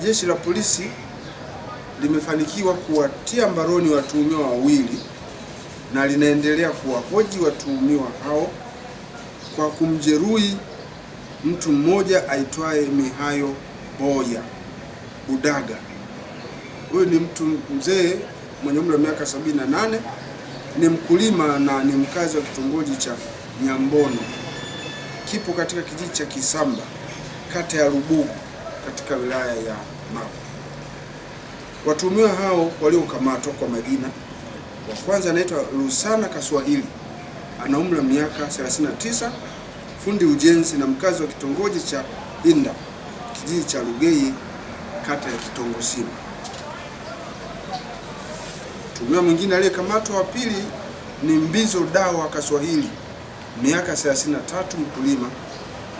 Jeshi la Polisi limefanikiwa kuwatia mbaroni watuhumiwa wawili na linaendelea kuwahoji watuhumiwa hao kwa kumjeruhi mtu mmoja aitwaye Mihayo Boya Budaga. Huyu ni mtu mzee mwenye umri wa miaka 78, ni mkulima na ni mkazi wa kitongoji cha Nyambono, kipo katika kijiji cha Kisamba, kata ya Rubugu, katika wilaya ya Magu. Watuhumiwa hao waliokamatwa kwa majina: wa kwanza anaitwa Rusana Kaswahili, ana umri wa miaka 39, fundi ujenzi na mkazi wa kitongoji cha Hinda, kijiji cha Lugeye, kata ya Kitongosima. Mtuhumiwa mwingine aliyekamatwa wa pili ni Mbizo Dawa Kaswahili, miaka 33, mkulima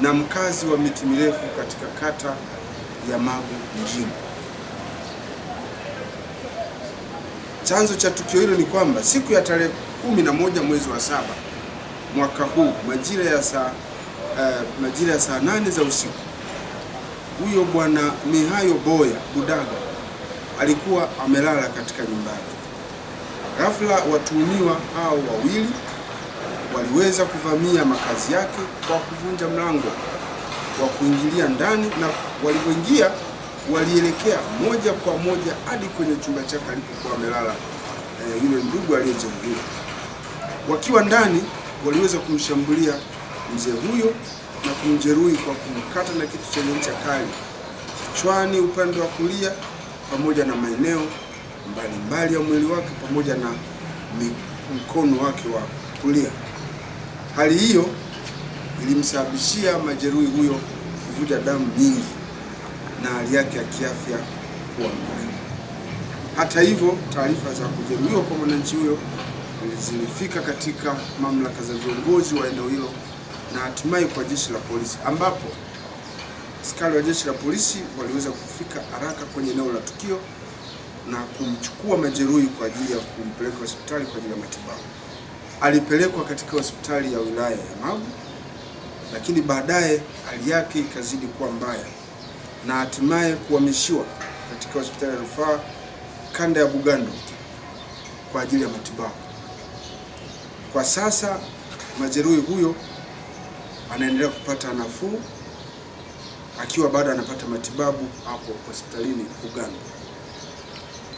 na mkazi wa Miti Mirefu katika kata ya Magu mjini. Chanzo cha tukio hilo ni kwamba siku ya tarehe 11 mwezi wa 7 mwaka huu majira ya saa 8 za usiku, huyo bwana Mihayo Boya Budaga alikuwa amelala katika nyumba yake. Ghafla watuhumiwa hao wawili waliweza kuvamia makazi yake kwa kuvunja mlango wa kuingilia ndani, na walipoingia walielekea moja kwa moja hadi kwenye chumba chake alipokuwa amelala yule ndugu aliyejeruhiwa. Wakiwa ndani waliweza kumshambulia mzee huyo na kumjeruhi kwa kumkata na kitu chenye ncha kali kichwani upande wa kulia, pamoja na maeneo mbalimbali ya mwili wake pamoja na mkono wake wa kulia. Hali hiyo ilimsababishia majeruhi huyo kuvuja damu nyingi na hali yake ya kiafya kuwa mbaya. Hata hivyo, taarifa za kujeruhiwa kwa mwananchi huyo zilifika katika mamlaka za viongozi wa eneo hilo na hatimaye kwa jeshi la polisi, ambapo askari wa jeshi la polisi waliweza kufika haraka kwenye eneo la tukio na kumchukua majeruhi kwa ajili ya kumpeleka hospitali kwa ajili ya matibabu. Alipelekwa katika hospitali ya wilaya ya Magu, lakini baadaye hali yake ikazidi kuwa mbaya na hatimaye kuhamishiwa katika hospitali ya rufaa kanda ya Bugando kwa ajili ya matibabu. Kwa sasa majeruhi huyo anaendelea kupata nafuu akiwa bado anapata matibabu hapo hospitalini Bugando.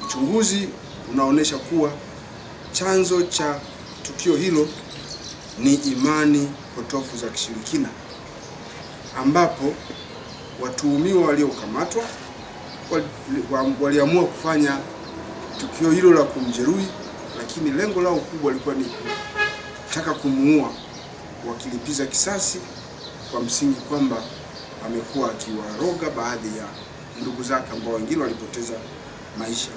Uchunguzi unaonesha kuwa chanzo cha tukio hilo ni imani potofu za kishirikina, ambapo watuhumiwa waliokamatwa waliamua kufanya tukio hilo la kumjeruhi, lakini lengo lao kubwa lilikuwa ni kutaka kumuua, wakilipiza kisasi kwa msingi kwamba amekuwa akiwaroga baadhi ya ndugu zake ambao wengine walipoteza maisha.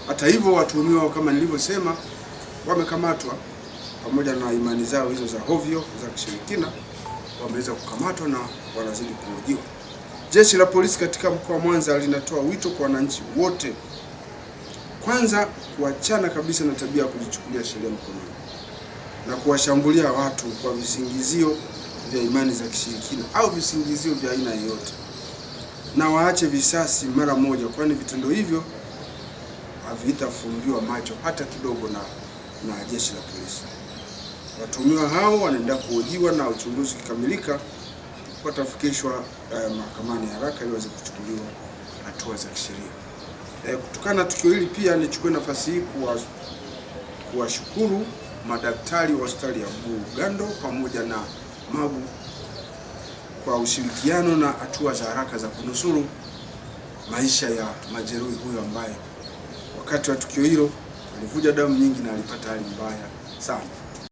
Hata hivyo, watuhumiwa kama nilivyosema wamekamatwa pamoja na imani zao hizo za hovyo za kishirikina, wameweza kukamatwa na wanazidi kuhojiwa. Jeshi la polisi katika mkoa wa Mwanza linatoa wito kwa wananchi wote, kwanza kuachana kabisa na tabia ya kujichukulia sheria mkononi na kuwashambulia watu kwa visingizio vya imani za kishirikina au visingizio vya aina yoyote, na waache visasi mara moja, kwani vitendo hivyo havitafumbiwa macho hata kidogo na jeshi la polisi. Watuhumiwa hao wanaendelea kuhojiwa na uchunguzi ukikamilika watafikishwa mahakamani haraka ili waweze kuchukuliwa hatua za kisheria. Kutokana na tukio hili, pia nichukue nafasi hii kuwashukuru madaktari wa hospitali ya Bugando pamoja na Magu kwa ushirikiano na hatua za haraka za kunusuru maisha ya majeruhi huyo ambaye wakati wa tukio hilo alivuja damu nyingi na alipata hali mbaya sana.